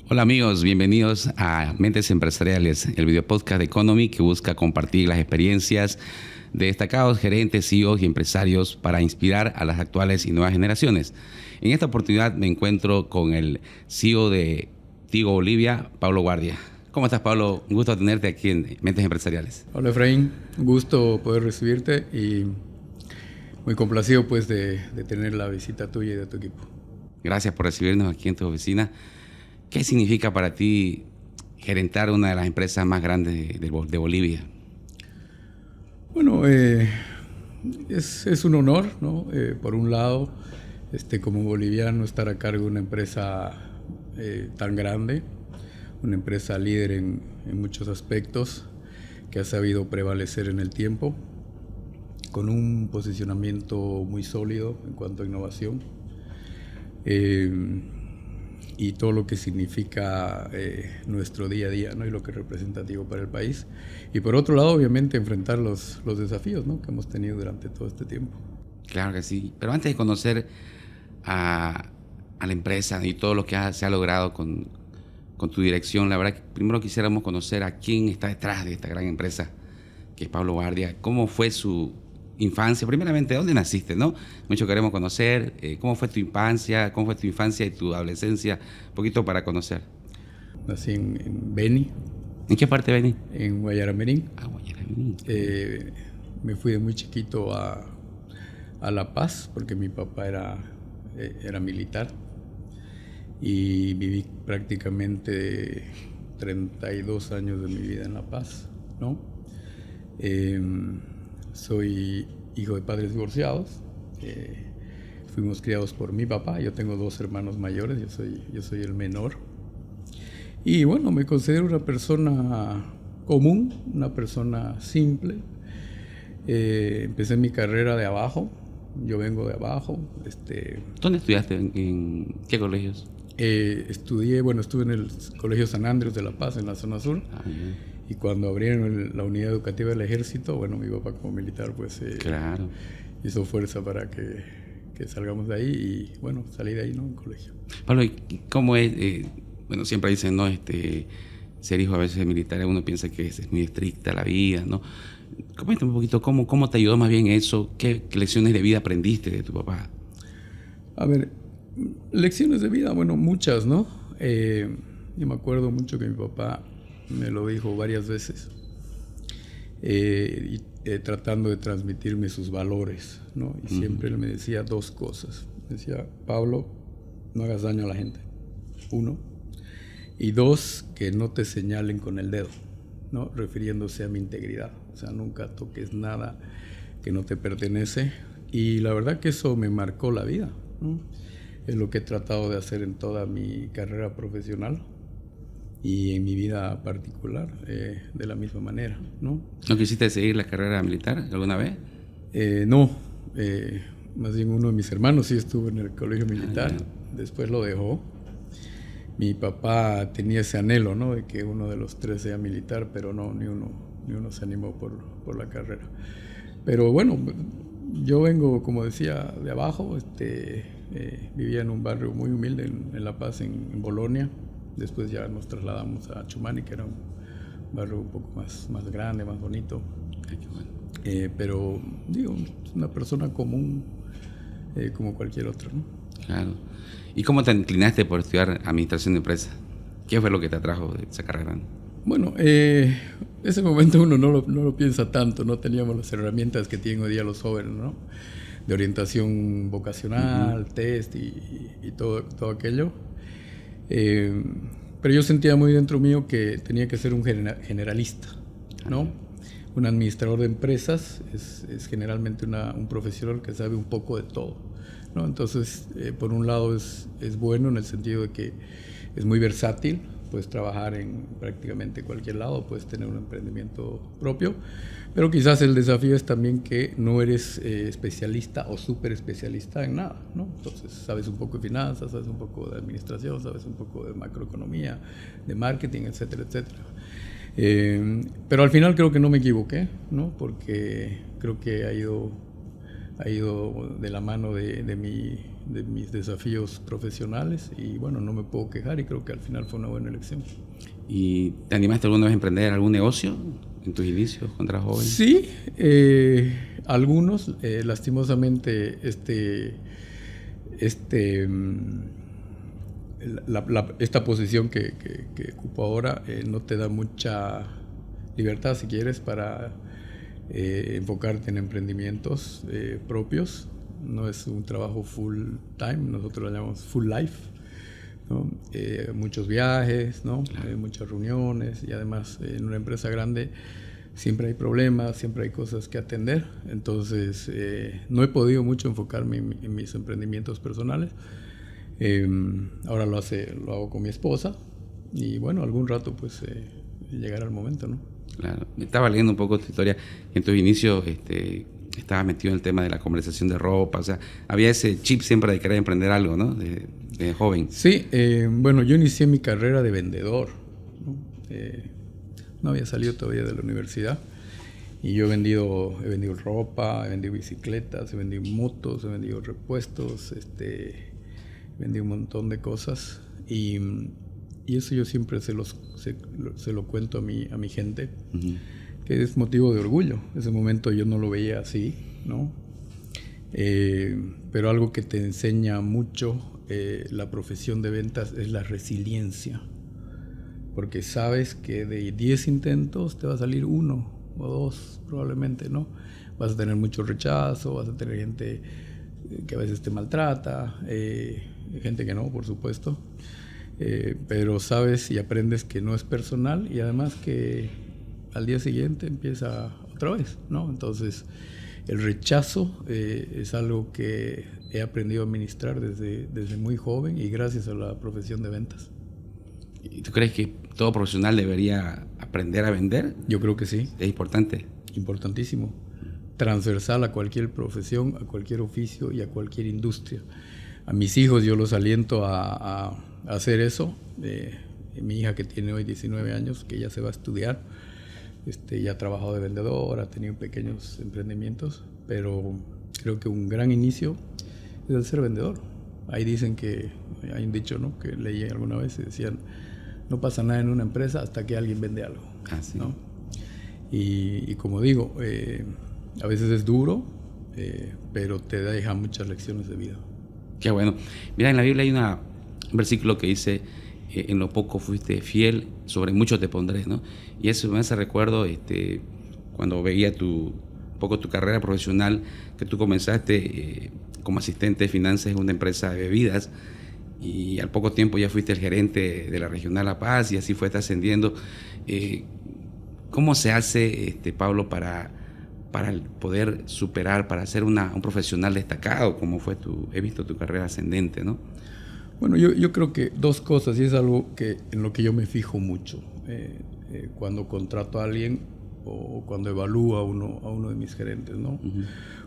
Hola amigos, bienvenidos a Mentes Empresariales, el video podcast de Economy que busca compartir las experiencias de destacados gerentes, CEOs y empresarios para inspirar a las actuales y nuevas generaciones. En esta oportunidad me encuentro con el CEO de Tigo Bolivia, Pablo Guardia. ¿Cómo estás, Pablo? Un gusto tenerte aquí en Mentes Empresariales. Hola Efraín, un gusto poder recibirte y muy complacido pues de tener la visita tuya y de tu equipo. Gracias por recibirnos aquí en tu oficina. ¿Qué significa para ti gerentar una de las empresas más grandes de Bolivia? Bueno, es un honor, ¿no? Por un lado, como boliviano, estar a cargo de una empresa tan grande, una empresa líder en muchos aspectos, que ha sabido prevalecer en el tiempo, con un posicionamiento muy sólido en cuanto a innovación. Y todo lo que significa nuestro día a día, ¿no? Y lo que es representativo para el país. Y por otro lado, obviamente, enfrentar los desafíos, ¿no? Que hemos tenido durante todo este tiempo. Claro que sí. Pero antes de conocer a la empresa y todo lo que se ha logrado con tu dirección, la verdad que primero quisiéramos conocer a quién está detrás de esta gran empresa, que es Pablo Guardia. ¿Cómo fue su infancia? Primeramente, ¿dónde naciste, no? Mucho queremos conocer cómo fue tu infancia y tu adolescencia, un poquito para conocer. Nací en Beni. ¿En qué parte de Beni? En Guayaramerín. Ah, Guayaramerín. Me fui de muy chiquito a La Paz, porque mi papá era militar, y viví prácticamente 32 años de mi vida en La Paz, ¿no? Soy hijo de padres divorciados. Fuimos criados por mi papá. Yo tengo 2 hermanos mayores. Yo soy el menor. Y bueno, me considero una persona común, una persona simple. Empecé mi carrera de abajo. Yo vengo de abajo. ¿Dónde estudiaste? ¿En qué colegios? Estuve en el Colegio San Andrés de La Paz, en la zona sur. Y cuando abrieron la unidad educativa del ejército, bueno, mi papá como militar pues claro, hizo fuerza para que salgamos de ahí y bueno, salí de ahí, ¿no? En colegio. Pablo, ¿cómo es? Bueno, siempre dicen, ¿no? Ser hijo a veces de militares, uno piensa que es muy estricta la vida, ¿no? Coméntame un poquito, ¿cómo te ayudó más bien eso? ¿Qué lecciones de vida aprendiste de tu papá? A ver, lecciones de vida, bueno, muchas, ¿no? Yo me acuerdo mucho que mi papá me lo dijo varias veces, tratando de transmitirme sus valores, ¿no? Y siempre él me decía 2 cosas. Me decía, Pablo, no hagas daño a la gente, 1. Y 2, que no te señalen con el dedo, ¿no? Refiriéndose a mi integridad. O sea, nunca toques nada que no te pertenece. Y la verdad que eso me marcó la vida, ¿no? Es lo que he tratado de hacer en toda mi carrera profesional y en mi vida particular, de la misma manera, ¿no? ¿No quisiste seguir la carrera militar alguna vez? No, más bien uno de mis hermanos sí estuvo en el colegio militar, después lo dejó. Mi papá tenía ese anhelo, ¿no? De que uno de los 3 sea militar, pero no, ni uno se animó por la carrera. Pero bueno, yo vengo, como decía, de abajo. Vivía en un barrio muy humilde en La Paz, en Bolonia. Después ya nos trasladamos a Chumani, que era un barrio un poco más grande, más bonito. Ay, qué bueno. Pero, digo, una persona común, como cualquier otro, ¿no? Claro. ¿Y cómo te inclinaste por estudiar administración de empresas? ¿Qué fue lo que te atrajo de esa carrera? Bueno, ese momento uno no lo piensa tanto. No teníamos las herramientas que tienen hoy día los jóvenes, ¿no? De orientación vocacional, test y todo aquello. Pero yo sentía muy dentro mío que tenía que ser un generalista, ¿no? Un administrador de empresas es generalmente un profesional que sabe un poco de todo, ¿no? Entonces, por un lado es bueno en el sentido de que es muy versátil. Puedes trabajar en prácticamente cualquier lado, puedes tener un emprendimiento propio, pero quizás el desafío es también que no eres especialista o súper especialista en nada, ¿no? Entonces sabes un poco de finanzas, sabes un poco de administración, sabes un poco de macroeconomía, de marketing, etcétera, etcétera. Pero al final creo que no me equivoqué, ¿no? Porque creo que ha ido ha ido de la mano de mis desafíos profesionales y bueno, no me puedo quejar y creo que al final fue una buena elección. ¿Y te animaste alguna vez a emprender algún negocio en tus inicios cuando eras joven? Sí, algunos, lastimosamente, esta posición que ocupo ahora no te da mucha libertad, si quieres, para enfocarte en emprendimientos propios. No es un trabajo full time, nosotros lo llamamos full life, ¿no? Muchos viajes, ¿no? Claro. Muchas reuniones y además en una empresa grande siempre hay problemas, siempre hay cosas que atender. Entonces no he podido mucho enfocarme en mis emprendimientos personales. Ahora lo hago con mi esposa y bueno, algún rato pues llegará el momento, ¿no? Claro. Estaba leyendo un poco tu historia. En tus inicios estabas metido en el tema de la comercialización de ropa. O sea, había ese chip siempre de querer emprender algo, ¿no? De joven. Sí, bueno, yo inicié mi carrera de vendedor, ¿no? No había salido todavía de la universidad y yo he vendido ropa, he vendido bicicletas, he vendido motos, he vendido repuestos, he vendido un montón de cosas y eso yo siempre se lo cuento a mi gente, uh-huh, que es motivo de orgullo. Ese momento yo no lo veía así, ¿no? Pero algo que te enseña mucho la profesión de ventas es la resiliencia, porque sabes que de 10 intentos te va a salir 1 o 2 probablemente, ¿no? Vas a tener mucho rechazo, vas a tener gente que a veces te maltrata, gente que no, por supuesto, pero sabes y aprendes que no es personal y además que al día siguiente empieza otra vez, ¿no? Entonces el rechazo es algo que he aprendido a administrar desde muy joven y gracias a la profesión de ventas. ¿Y tú crees que todo profesional debería aprender a vender? Yo creo que sí. ¿Es importante? Importantísimo. Transversal a cualquier profesión, a cualquier oficio y a cualquier industria. A mis hijos yo los aliento a hacer eso. Mi hija que tiene hoy 19 años, que ya se va a estudiar, ya ha trabajado de vendedor, ha tenido pequeños emprendimientos, pero creo que un gran inicio es el ser vendedor. Ahí dicen que, hay un dicho, ¿no?, que leí alguna vez y decían, no pasa nada en una empresa hasta que alguien vende algo, ¿sí? ¿no? Y como digo, a veces es duro, pero te deja muchas lecciones de vida. Qué bueno. Mira, en la Biblia hay un versículo que dice, en lo poco fuiste fiel, sobre mucho te pondré, ¿no? Y eso me hace recuerdo cuando veía un poco tu carrera profesional, que tú comenzaste como asistente de finanzas en una empresa de bebidas y al poco tiempo ya fuiste el gerente de la Regional La Paz y así fuiste ascendiendo. ¿Cómo se hace, Pablo, para poder superar, para ser un profesional destacado, como he visto tu carrera ascendente, ¿no? Bueno, yo creo que 2 cosas, y es algo en lo que yo me fijo mucho cuando contrato a alguien o cuando evalúo a uno de mis gerentes, ¿no? Uh-huh.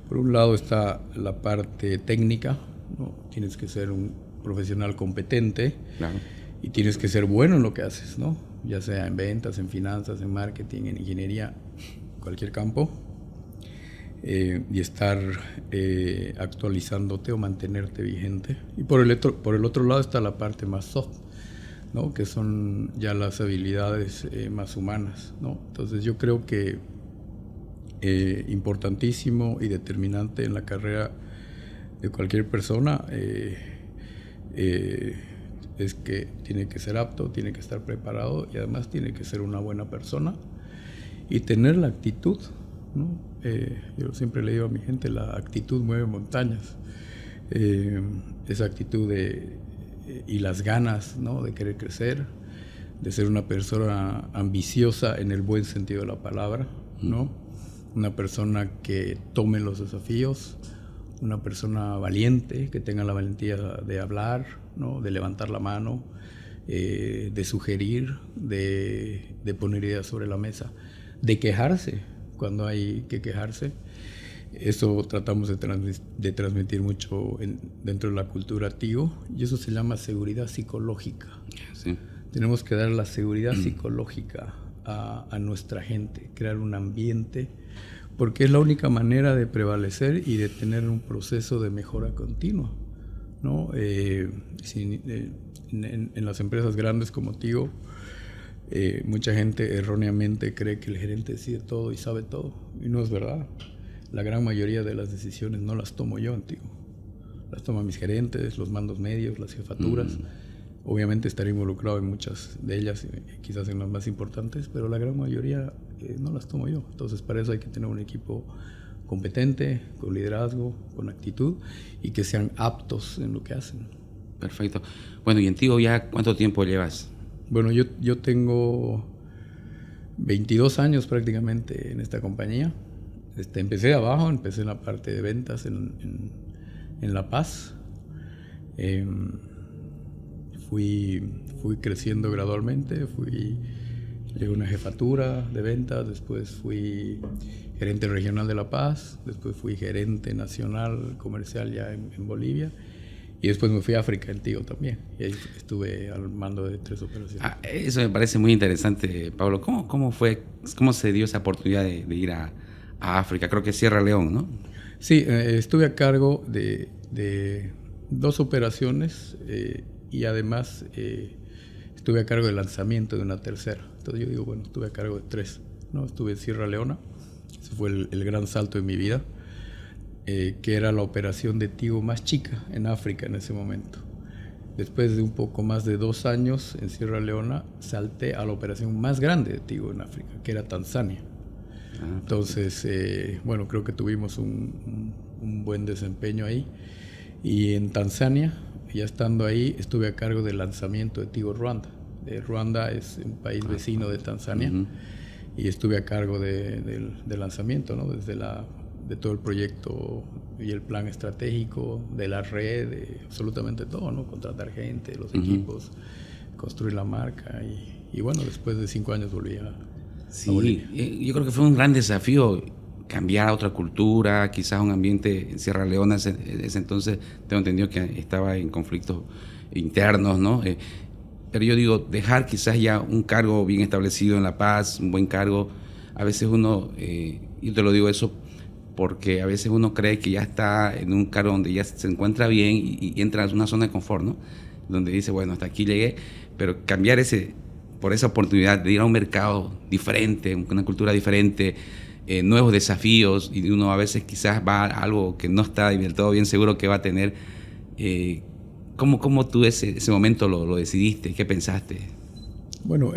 Por un lado está la parte técnica, ¿no? Tienes que ser un profesional competente, claro, y tienes que ser bueno en lo que haces, ¿no? Ya sea en ventas, en finanzas, en marketing, en ingeniería, cualquier campo. Y estar actualizándote o mantenerte vigente. Y por el otro lado está la parte más soft, ¿no?, que son ya las habilidades más humanas, ¿no? Entonces yo creo que importantísimo y determinante en la carrera de cualquier persona es que tiene que ser apto, tiene que estar preparado y además tiene que ser una buena persona y tener la actitud, ¿no? Yo siempre le digo a mi gente, la actitud mueve montañas. Esa actitud y las ganas, ¿no?, de querer crecer, de ser una persona ambiciosa en el buen sentido de la palabra, ¿no? Una persona que tome los desafíos, una persona valiente, que tenga la valentía de hablar, ¿no?, de levantar la mano, de sugerir, de poner ideas sobre la mesa, de quejarse cuando hay que quejarse. Eso tratamos de transmitir mucho dentro de la cultura Tigo, y eso se llama seguridad psicológica. Sí. Tenemos que dar la seguridad psicológica a nuestra gente, crear un ambiente porque es la única manera de prevalecer y de tener un proceso de mejora continua, ¿no? En las empresas grandes como Tigo, mucha gente erróneamente cree que el gerente decide todo y sabe todo, y no es verdad. La gran mayoría de las decisiones no las tomo yo en Tigo, las toman mis gerentes, los mandos medios, las jefaturas. Obviamente estaré involucrado en muchas de ellas, quizás en las más importantes, pero la gran mayoría no las tomo yo. Entonces, para eso hay que tener un equipo competente, con liderazgo, con actitud, y que sean aptos en lo que hacen. Perfecto. Bueno, y en Tigo ya, ¿cuánto tiempo llevas? Bueno, yo tengo 22 años prácticamente en esta compañía. Empecé de abajo, empecé en la parte de ventas en La Paz. Fui creciendo gradualmente, llegué a una jefatura de ventas, después fui gerente regional de La Paz, después fui gerente nacional comercial ya en Bolivia, y después me fui a África, en Tigo también, y ahí estuve al mando de 3 operaciones. Eso me parece muy interesante, Pablo. ¿Cómo se dio esa oportunidad de ir a África? Creo que Sierra León, ¿no? Sí, estuve a cargo de 2 operaciones, y además estuve a cargo del lanzamiento de una tercera. Entonces yo digo, bueno, estuve a cargo de 3, ¿no? Estuve en Sierra Leona, ese fue el gran salto de mi vida, que era la operación de Tigo más chica en África en ese momento. Después de un poco más de 2 años en Sierra Leona, salté a la operación más grande de Tigo en África, que era Tanzania. Entonces, bueno, creo que tuvimos un buen desempeño ahí. Y en Tanzania, ya estando ahí, estuve a cargo del lanzamiento de Tigo Ruanda. Ruanda es un país vecino de Tanzania, y estuve a cargo del lanzamiento, ¿no? De todo el proyecto y el plan estratégico, de la red, de absolutamente todo, ¿no? Contratar gente, los equipos, construir la marca, y bueno, después de 5 años volví a Bolivia. Yo creo que fue un gran desafío cambiar a otra cultura, quizás un ambiente en Sierra Leona, ese entonces tengo entendido que estaba en conflictos internos, ¿no? Pero yo digo, dejar quizás ya un cargo bien establecido en La Paz, un buen cargo, a veces uno, y te lo digo eso porque a veces uno cree que ya está en un cargo donde ya se encuentra bien y entra en una zona de confort, ¿no? Donde dice, bueno, hasta aquí llegué, pero cambiar por esa oportunidad de ir a un mercado diferente, una cultura diferente, nuevos desafíos, y uno a veces quizás va a algo que no está del todo bien seguro que va a tener. ¿Cómo tú ese momento lo decidiste? ¿Qué pensaste? Bueno,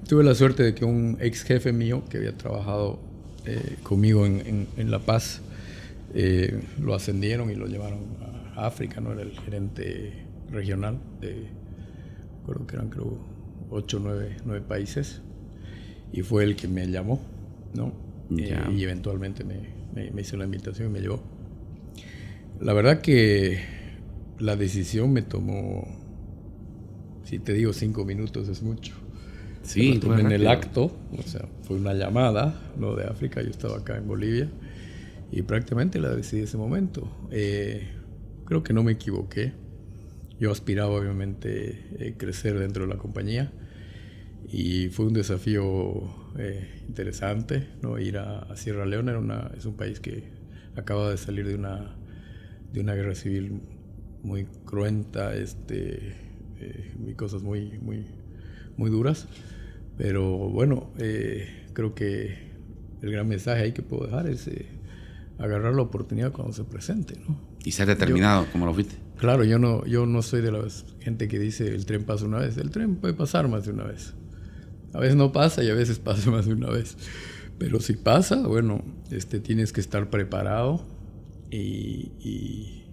tuve la suerte de que un ex jefe mío que había trabajado conmigo en La Paz, lo ascendieron y lo llevaron a África, ¿no? Era el gerente regional creo que eran 8 o 9 países, y fue el que me llamó, ¿no? Y eventualmente me hizo la invitación y me llevó. La verdad que la decisión me tomó, si te digo 5 minutos es mucho. Sí, tomé en el acto, o sea, fue una llamada, ¿no? De África, yo estaba acá en Bolivia, y prácticamente la decidí en ese momento. Creo que no me equivoqué. Yo aspiraba obviamente crecer dentro de la compañía, y fue un desafío interesante, ¿no? Ir a Sierra Leona. Es un país que acaba de salir de una guerra civil muy cruenta, y cosas muy duras, pero bueno, creo que el gran mensaje ahí que puedo dejar es agarrar la oportunidad cuando se presente, ¿no? Y ser determinado, como lo fuiste. Claro, yo no soy de la gente que dice el tren pasa una vez. El tren puede pasar más de una vez. A veces no pasa y a veces pasa más de una vez. Pero si pasa, bueno, tienes que estar preparado y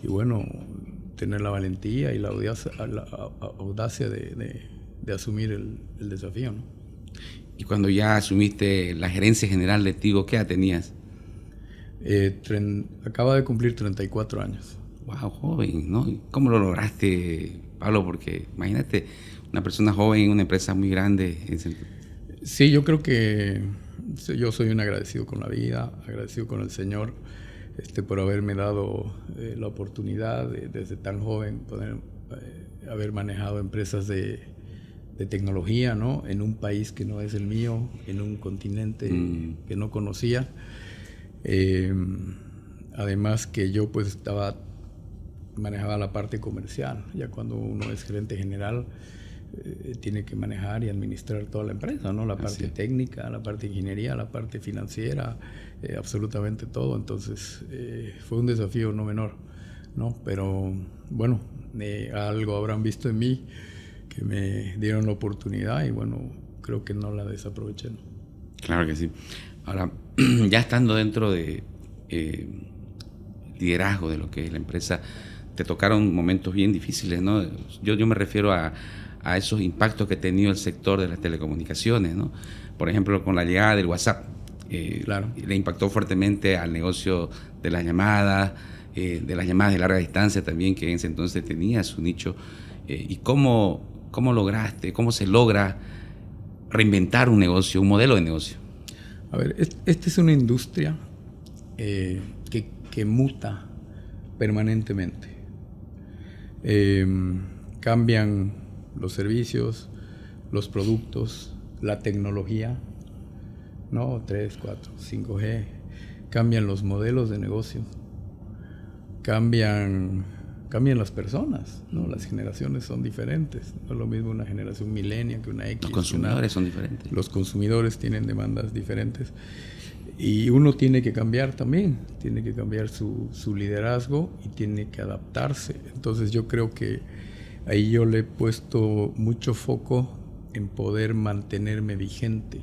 bueno, tener la valentía y la audacia de asumir el desafío, ¿no? Y cuando ya asumiste la gerencia general de Tigo, ¿qué edad tenías? Acaba de cumplir 34 años. Wow, joven, ¿no? ¿Cómo lo lograste, Pablo? Porque imagínate, una persona joven en una empresa muy grande. Sí, yo creo que yo soy un agradecido con la vida, agradecido con el Señor, por haberme dado la oportunidad desde tan joven poder haber manejado empresas de tecnología, ¿no? En un país que no es el mío, en un continente que no conocía. Además que yo pues manejaba la parte comercial. Ya cuando uno es gerente general, tiene que manejar y administrar toda la empresa, ¿no? La parte técnica, la parte de ingeniería, la parte financiera, absolutamente todo. Entonces fue un desafío no menor, ¿no? Pero bueno, algo habrán visto en mí que me dieron la oportunidad y bueno, creo que no la desaproveché, ¿no? Claro que sí. Ahora, ya estando dentro de liderazgo de lo que es la empresa, te tocaron momentos bien difíciles, ¿no? Yo me refiero a esos impactos que ha tenido el sector de las telecomunicaciones, ¿no? Por ejemplo, con la llegada del WhatsApp, Claro. le impactó fuertemente al negocio de las llamadas de larga distancia también, que en ese entonces tenía su nicho. ¿Y cómo lograste, cómo se logra reinventar un negocio, un modelo de negocio? A ver, esta es una industria que muta permanentemente. Cambian los servicios, los productos, la tecnología, ¿no? 3, 4, 5G. Cambian los modelos de negocio. Cambian las personas, ¿no? Las generaciones son diferentes. No es lo mismo una generación millennial que una X. Los consumidores son diferentes. Los consumidores tienen demandas diferentes. Y uno tiene que cambiar también. Tiene que cambiar su liderazgo y tiene que adaptarse. Entonces yo creo que ahí yo le he puesto mucho foco en poder mantenerme vigente.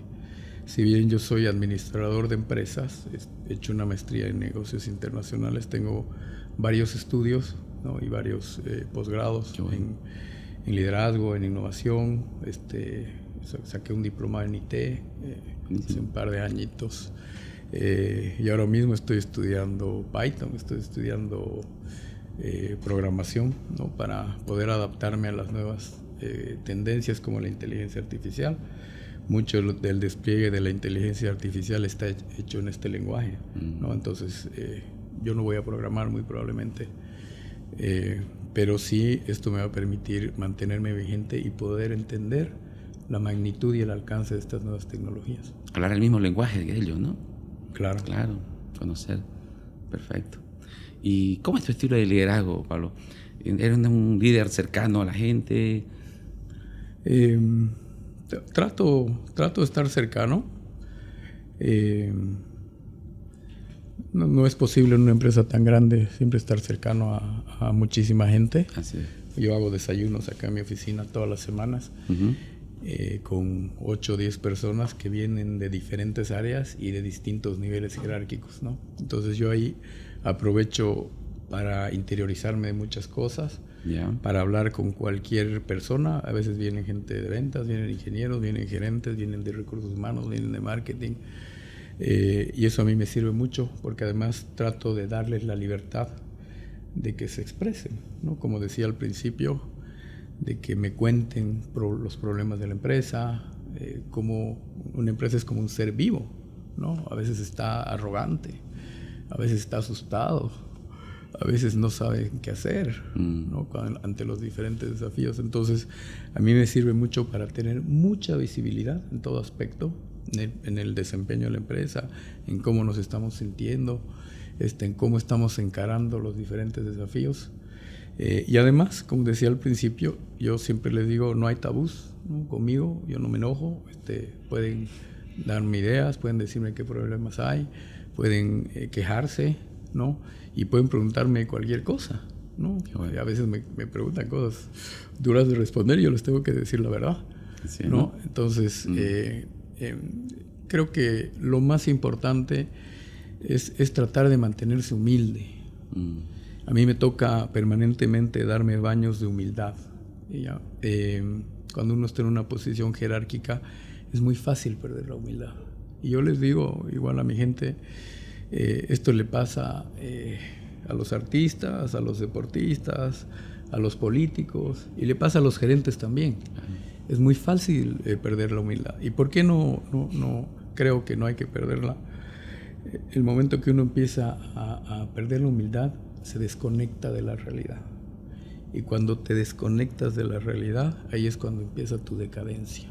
Si bien yo soy administrador de empresas, he hecho una maestría en negocios internacionales, tengo varios estudios, ¿no? Y varios posgrados en liderazgo, en innovación. Saqué un diploma en IT hace un par de añitos. Y ahora mismo estoy estudiando Python, estoy estudiando programación, ¿no? Para poder adaptarme a las nuevas tendencias como la inteligencia artificial. Mucho del despliegue de la inteligencia artificial está hecho en este lenguaje, ¿no? Entonces yo no voy a programar muy probablemente, pero sí esto me va a permitir mantenerme vigente y poder entender la magnitud y el alcance de estas nuevas tecnologías. Hablar el mismo lenguaje de ellos, ¿no? Claro. Claro, conocer. Perfecto. ¿Y cómo es tu estilo de liderazgo, Pablo? ¿Eres un líder cercano a la gente? Trato de estar cercano. No es posible en una empresa tan grande siempre estar cercano a muchísima gente. Así es. Yo hago desayunos acá en mi oficina todas las semanas. Con 8 o 10 personas que vienen de diferentes áreas y de distintos niveles jerárquicos, ¿no? Entonces yo ahí aprovecho para interiorizarme de muchas cosas, para hablar con cualquier persona. A veces vienen gente de ventas, vienen ingenieros, vienen gerentes, vienen de recursos humanos, vienen de marketing. Y eso a mí me sirve mucho porque además trato de darles la libertad de que se expresen, ¿no? Como decía al principio, de que me cuenten los problemas de la empresa, como una empresa es como un ser vivo, ¿no? A veces está arrogante, a veces está asustado, a veces no sabe qué hacer, ¿no? Ante los diferentes desafíos. Entonces, a mí me sirve mucho para tener mucha visibilidad en todo aspecto, en el desempeño de la empresa, en cómo nos estamos sintiendo, en cómo estamos encarando los diferentes desafíos. Y además, como decía al principio, yo siempre les digo, no hay tabús, ¿no? Conmigo, yo no me enojo. Pueden darme ideas, pueden decirme qué problemas hay, pueden quejarse, ¿no? Y pueden preguntarme cualquier cosa, ¿no? Bueno. A veces me preguntan cosas duras de responder y yo les tengo que decir la verdad, sí, ¿no? Entonces, creo que lo más importante es tratar de mantenerse humilde. A mí me toca permanentemente darme baños de humildad. Cuando uno está en una posición jerárquica, es muy fácil perder la humildad. Y yo les digo, igual a mi gente, esto le pasa a los artistas, a los deportistas, a los políticos, y le pasa a los gerentes también. Es muy fácil perder la humildad. ¿Y por qué no creo que no hay que perderla? El momento que uno empieza a perder la humildad, se desconecta de la realidad. Y cuando te desconectas de la realidad, ahí es cuando empieza tu decadencia.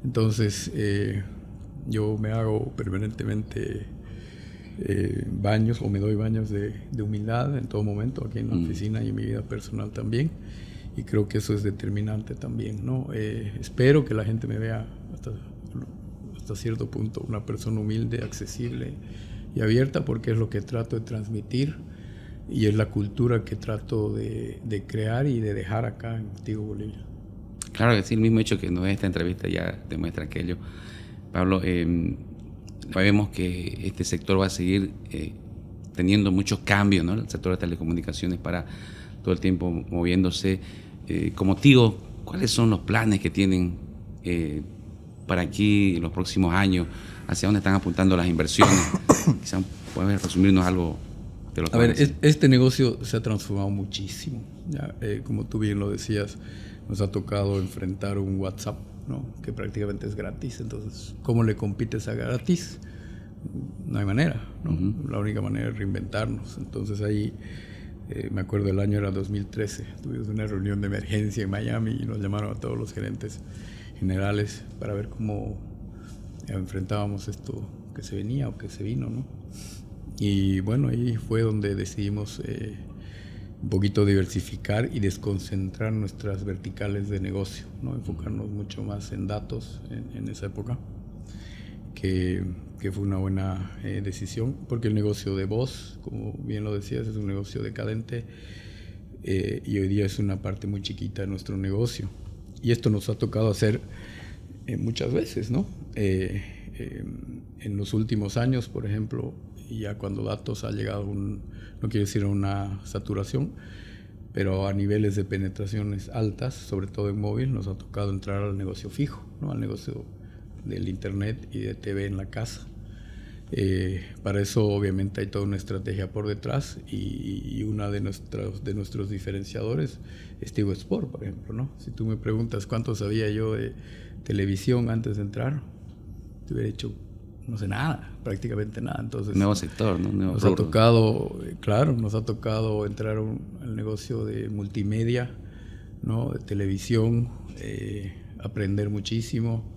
Entonces, yo me hago permanentemente baños, o me doy baños de humildad en todo momento, aquí en la oficina y en mi vida personal también. Y creo que eso es determinante también, ¿no? Espero que la gente me vea hasta cierto punto una persona humilde, accesible y abierta, porque es lo que trato de transmitir y es la cultura que trato de crear y de dejar acá en Tigo Bolivia. Claro que sí, el mismo hecho que nos da esta entrevista ya demuestra aquello. Pablo, sabemos que este sector va a seguir teniendo muchos cambios, ¿no? El sector de telecomunicaciones para todo el tiempo moviéndose. Como Tigo, ¿cuáles son los planes que tienen para aquí en los próximos años? ¿Hacia dónde están apuntando las inversiones? Quizás puedes resumirnos algo de lo que... A ver, este negocio se ha transformado muchísimo. Ya, como tú bien lo decías, nos ha tocado enfrentar un WhatsApp, ¿no? Que prácticamente es gratis. Entonces, ¿cómo le compites a gratis? No hay manera, ¿no? La única manera es reinventarnos. Entonces ahí, me acuerdo el año era 2013, tuvimos una reunión de emergencia en Miami y nos llamaron a todos los gerentes generales para ver cómo enfrentábamos esto que se venía o que se vino, ¿no? Y bueno, ahí fue donde decidimos un poquito diversificar y desconcentrar nuestras verticales de negocio, ¿no? Enfocarnos mucho más en datos en esa época, que fue una buena decisión, porque el negocio de voz, como bien lo decías, es un negocio decadente y hoy día es una parte muy chiquita de nuestro negocio. Y esto nos ha tocado hacer muchas veces, ¿no? En los últimos años, por ejemplo, ya cuando datos ha llegado no quiero decir a una saturación, pero a niveles de penetraciones altas, sobre todo en móvil, nos ha tocado entrar al negocio fijo, ¿no? Al negocio del internet y de TV en la casa. Para eso obviamente hay toda una estrategia por detrás y una de nuestros diferenciadores es Tigo Sport, por ejemplo, ¿no? Si tú me preguntas cuánto sabía yo de televisión antes de entrar, te hubiera dicho no sé nada, prácticamente nada. Entonces, nuevo sector, ¿no? Nuevo nos rubro. ha tocado, claro, nos ha tocado entrar al negocio de multimedia, ¿no? De televisión, aprender muchísimo.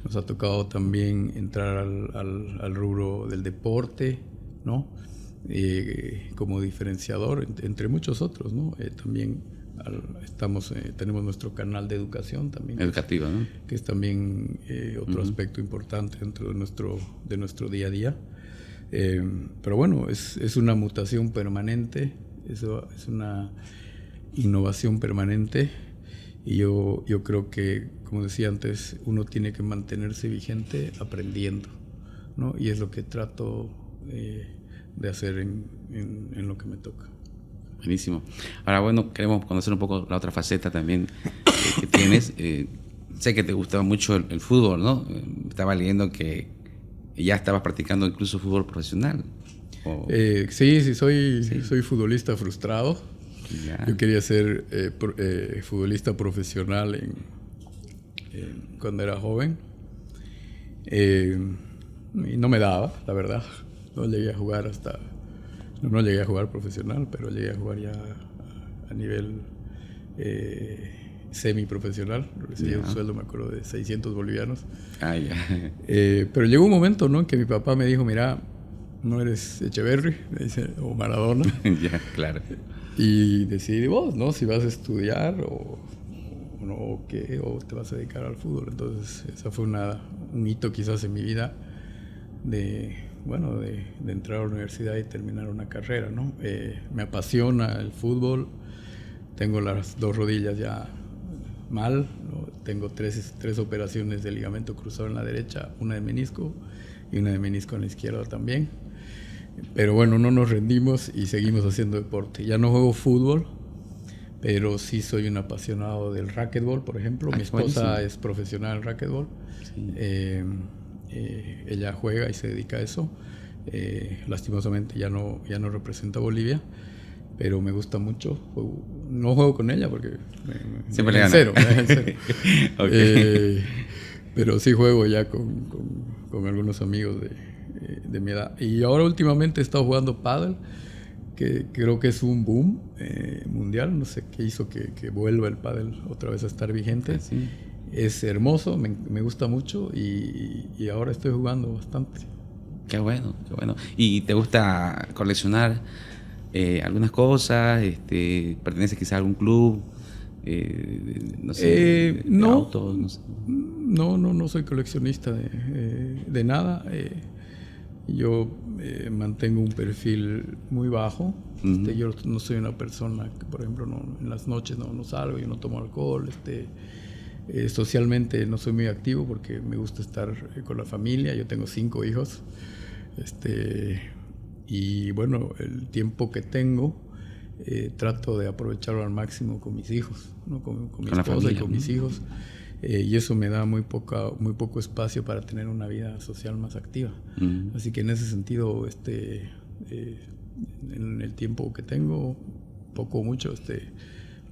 Nos ha tocado también entrar al rubro del deporte, ¿no? Como diferenciador, entre muchos otros, ¿no? También tenemos nuestro canal de educación también. Educativo, ¿no? Que es también otro aspecto importante dentro de nuestro día a día. Pero bueno, es una mutación permanente, eso es una innovación permanente. Y yo creo que, como decía antes, uno tiene que mantenerse vigente aprendiendo, ¿no? Y es lo que trato de hacer en lo que me toca. Buenísimo. Ahora, bueno, queremos conocer un poco la otra faceta también que tienes. Sé que te gustaba mucho el fútbol, ¿no? Estaba leyendo que ya estabas practicando incluso fútbol profesional. Sí, soy futbolista frustrado. Ya. Yo quería ser futbolista profesional cuando era joven. Y no me daba, la verdad. No llegué a jugar no llegué a jugar profesional, pero llegué a jugar ya a nivel semiprofesional. Recibía un sueldo, me acuerdo, de 600 bolivianos. Ah, ya. Pero llegó un momento, ¿no?, que mi papá me dijo, mira, no eres Echeverri, me dice, o Maradona. Ya, claro. Y decidí vos, ¿no? Si vas a estudiar o qué, o te vas a dedicar al fútbol. Entonces, esa fue un hito quizás en mi vida de entrar a la universidad y terminar una carrera, ¿no? Me apasiona el fútbol. Tengo las 2 rodillas ya mal, ¿no? Tengo 3 operaciones de ligamento cruzado en la derecha, una de menisco y una de menisco en la izquierda también. Pero bueno, no nos rendimos y seguimos haciendo deporte. Ya no juego fútbol, pero sí soy un apasionado del racquetbol, por ejemplo. Mi esposa es profesional en racquetbol. Sí. Ella juega y se dedica a eso. Lastimosamente ya no representa a Bolivia, pero me gusta mucho. No juego con ella porque siempre le gana. Me cero. Okay. Pero sí juego ya con algunos amigos de mi edad. Y ahora últimamente he estado jugando pádel, que creo que es un boom mundial. No sé qué hizo que vuelva el pádel otra vez a estar vigente. Sí. Es hermoso, me gusta mucho y ahora estoy jugando bastante. Qué bueno, qué bueno. ¿Y te gusta coleccionar algunas cosas? ¿Perteneces quizá a algún club? No sé, de No, autos, no sé. no soy coleccionista de nada. Yo mantengo un perfil muy bajo. Ujú. Yo no soy una persona que, por ejemplo, en las noches no salgo, yo no tomo alcohol. Socialmente no soy muy activo porque me gusta estar con la familia. Yo tengo 5 hijos. Y bueno, el tiempo que tengo trato de aprovecharlo al máximo con mis hijos, ¿no? Con mi Con la esposa y familia, con ¿no? mis hijos. Y eso me da muy poco espacio para tener una vida social más activa. Ujú. Así que en ese sentido, en el tiempo que tengo, poco o mucho,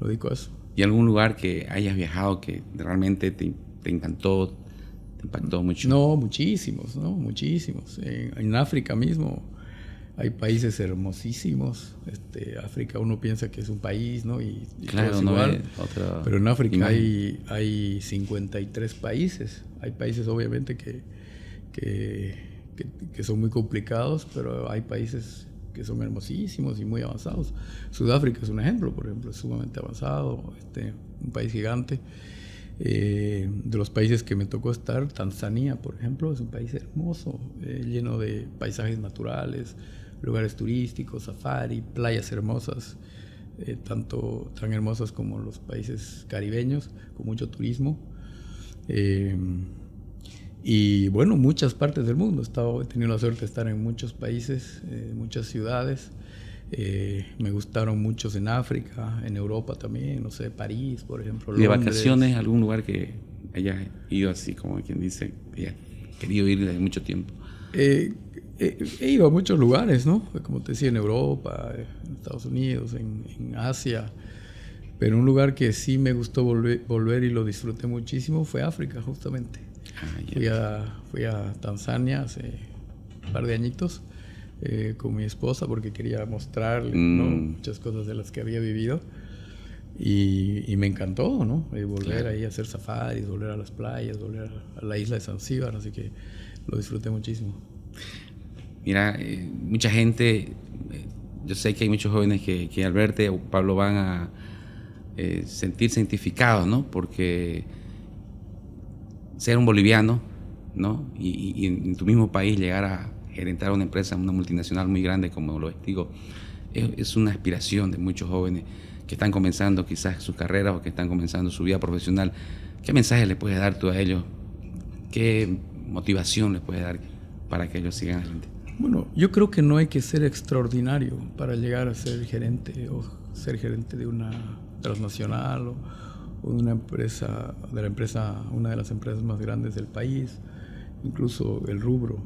lo dedico a eso. ¿Y algún lugar que hayas viajado que realmente te encantó, te impactó mucho? No, muchísimos, ¿no? Muchísimos. En África mismo hay países hermosísimos. África uno piensa que es un país, ¿no? Y todo Claro, es no igual. es otra Pero en África imagen. hay 53 países. Hay países obviamente que son muy complicados, pero hay países que son hermosísimos y muy avanzados. Sudáfrica es un ejemplo, por ejemplo, es sumamente avanzado, un país gigante. De los países que me tocó estar, Tanzania, por ejemplo, es un país hermoso, lleno de paisajes naturales, lugares turísticos, safari, playas hermosas, tan hermosas como los países caribeños, con mucho turismo. Y bueno, muchas partes del mundo. He tenido la suerte de estar en muchos países, muchas ciudades. Me gustaron muchos en África, en Europa también, no sé, París, por ejemplo, ¿Y de Londres. vacaciones algún lugar que hayas ido así, como quien dice, que hayas querido ir desde mucho tiempo? He ido a muchos lugares, ¿no? Como te decía, en Europa, en Estados Unidos, en Asia. Pero un lugar que sí me gustó volver y lo disfruté muchísimo fue África, justamente. Fui a Tanzania hace un par de añitos con mi esposa porque quería mostrarle, ¿no? Muchas cosas de las que había vivido. Y me encantó, ¿no? Volver ahí a hacer safaris, volver a las playas, volver a la isla de Zanzíbar, así que lo disfruté muchísimo. Mira, mucha gente, yo sé que hay muchos jóvenes que al verte, Pablo, van a sentirse identificados, ¿no? Porque ser un boliviano, ¿no? Y en tu mismo país llegar a gerentar una empresa, una multinacional muy grande como lo es Tigo, es una aspiración de muchos jóvenes que están comenzando quizás sus carreras o que están comenzando su vida profesional. ¿Qué mensaje le puedes dar tú a ellos? ¿Qué motivación les puedes dar para que ellos sigan adelante? Bueno, yo creo que no hay que ser extraordinario para llegar a ser gerente o ser gerente de una transnacional o de una empresa, una de las empresas más grandes del país, incluso el rubro.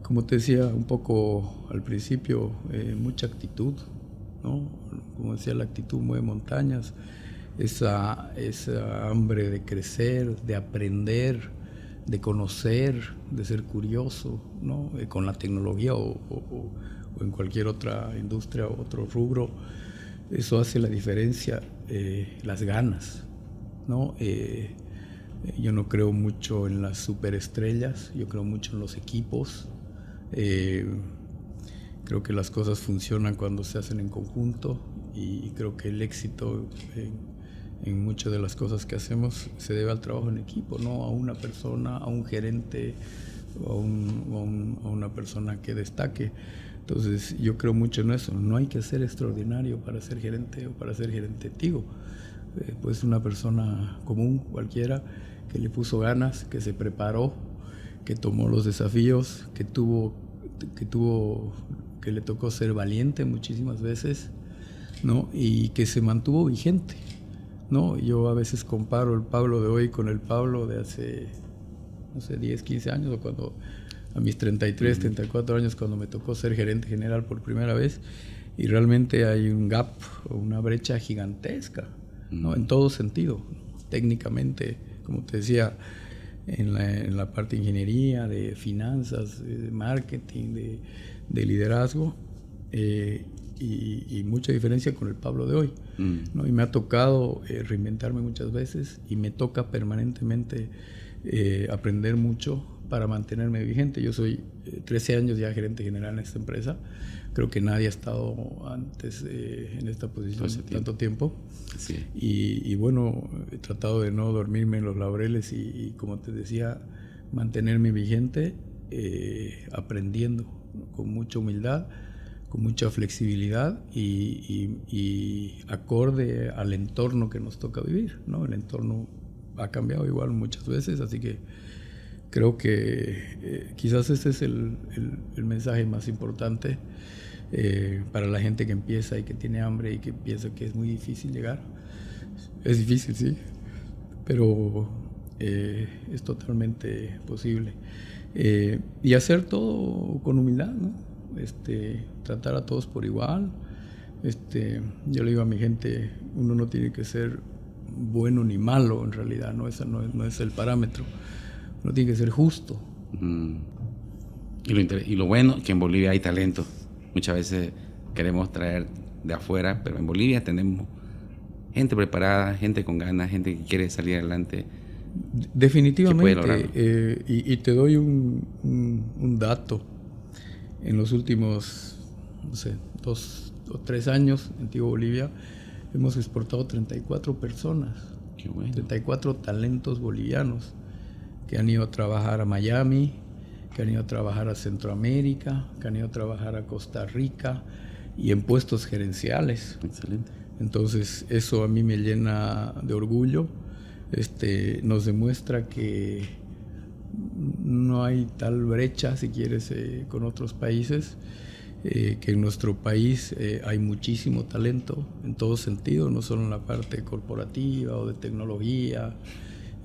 Como te decía un poco al principio, mucha actitud, ¿no? Como decía, la actitud mueve montañas, esa hambre de crecer, de aprender, de conocer, de ser curioso, ¿no? Con la tecnología o en cualquier otra industria o otro rubro, eso hace la diferencia, las ganas, ¿no? Yo no creo mucho en las superestrellas, yo creo mucho en los equipos. Creo que las cosas funcionan cuando se hacen en conjunto y creo que el éxito en muchas de las cosas que hacemos se debe al trabajo en equipo, no a una persona, a un gerente o a una persona que destaque. Entonces yo creo mucho en eso, no hay que ser extraordinario para ser gerente o para ser gerente Tigo. Pues una persona común, cualquiera, que le puso ganas, que se preparó, que tomó los desafíos, que le tocó ser valiente muchísimas veces, ¿no? Y que se mantuvo vigente, ¿no? Yo a veces comparo el Pablo de hoy con el Pablo de hace, no sé, 10, 15 años, o cuando a mis 33, 34 años, cuando me tocó ser gerente general por primera vez, y realmente hay un gap, una brecha gigantesca, ¿no? En todo sentido, técnicamente, como te decía, en la parte de ingeniería, de finanzas, de marketing, de liderazgo, y mucha diferencia con el Pablo de hoy, ¿no? Y me ha tocado reinventarme muchas veces y me toca permanentemente aprender mucho para mantenerme vigente. Yo soy 13 años ya gerente general en esta empresa. Creo que nadie ha estado antes en esta posición tanto tiempo. Sí. Y bueno, he tratado de no dormirme en los laureles y como te decía, mantenerme vigente, aprendiendo, ¿no? Con mucha humildad, con mucha flexibilidad y acorde al entorno que nos toca vivir, ¿no? El entorno ha cambiado igual muchas veces, así que creo que quizás ese es el mensaje más importante para la gente que empieza y que tiene hambre y que piensa que es muy difícil llegar. Es difícil, sí, pero es totalmente posible. Y hacer todo con humildad, ¿no? Tratar a todos por igual. Yo le digo a mi gente, uno no tiene que ser bueno ni malo en realidad, ¿no? Ese no es el parámetro. Uno tiene que ser justo. Y lo bueno, que en Bolivia hay talento. Muchas veces queremos traer de afuera, pero en Bolivia tenemos gente preparada, gente con ganas, gente que quiere salir adelante. Definitivamente. Y te doy un dato. En los últimos, no sé, 2 o 3 años en Tigo Bolivia hemos exportado 34 personas. Qué bueno. 34 talentos bolivianos que han ido a trabajar a Miami, que han ido a trabajar a Centroamérica, que han ido a trabajar a Costa Rica y en puestos gerenciales. Excelente. Entonces eso a mí me llena de orgullo. Nos demuestra que no hay tal brecha, si quieres, con otros países, que en nuestro país hay muchísimo talento en todo sentido, no solo en la parte corporativa o de tecnología,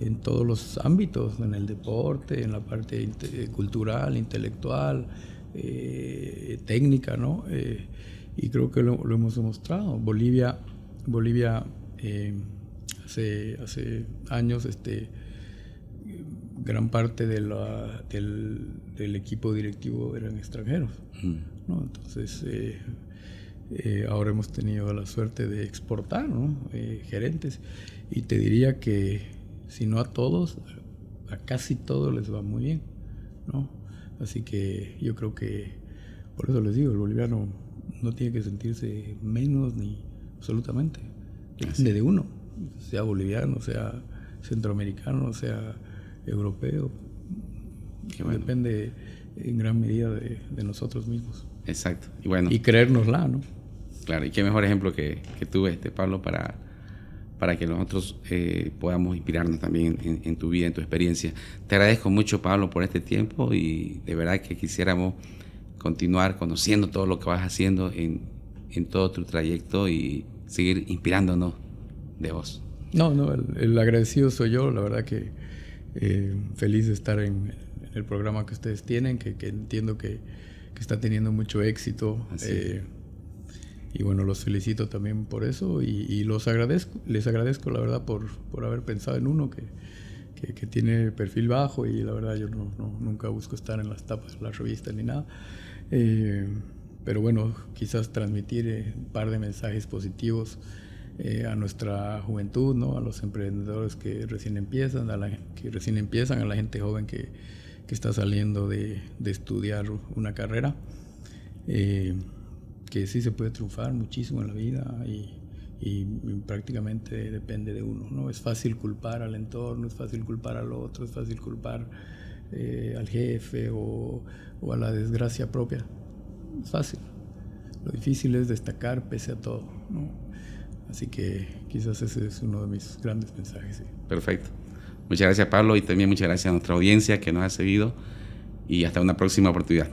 en todos los ámbitos, en el deporte, en la parte cultural, intelectual, técnica, ¿no? Y creo que lo hemos demostrado. Bolivia hace años, gran parte del equipo directivo eran extranjeros, ¿no? Entonces, ahora hemos tenido la suerte de exportar, ¿no? Gerentes, y te diría que si no a todos, a casi todos les va muy bien, ¿no? Así que yo creo que, por eso les digo, el boliviano no tiene que sentirse menos ni absolutamente. Depende de uno, sea boliviano, sea centroamericano, sea europeo. Bueno. Depende en gran medida de nosotros mismos. Exacto. Y bueno. Y creérnosla, ¿no? Claro, y qué mejor ejemplo que tú, Pablo, para que nosotros podamos inspirarnos también en tu vida, en tu experiencia. Te agradezco mucho, Pablo, por este tiempo y de verdad que quisiéramos continuar conociendo todo lo que vas haciendo en todo tu trayecto y seguir inspirándonos de vos. No, el agradecido soy yo, la verdad que feliz de estar en el programa que ustedes tienen, que entiendo que está teniendo mucho éxito. Y bueno, los felicito también por eso y les agradezco la verdad por haber pensado en uno que tiene perfil bajo y la verdad yo nunca busco estar en las tapas de las revistas ni nada. Pero bueno, quizás transmitir un par de mensajes positivos a nuestra juventud, ¿no? A los emprendedores que recién empiezan, a la gente joven que está saliendo de estudiar una carrera. Que sí se puede triunfar muchísimo en la vida y prácticamente depende de uno, ¿no? Es fácil culpar al entorno, es fácil culpar al otro, es fácil culpar al jefe o a la desgracia propia. Es fácil. Lo difícil es destacar pese a todo, ¿no? Así que quizás ese es uno de mis grandes mensajes. Sí. Perfecto. Muchas gracias, Pablo, y también muchas gracias a nuestra audiencia que nos ha seguido y hasta una próxima oportunidad.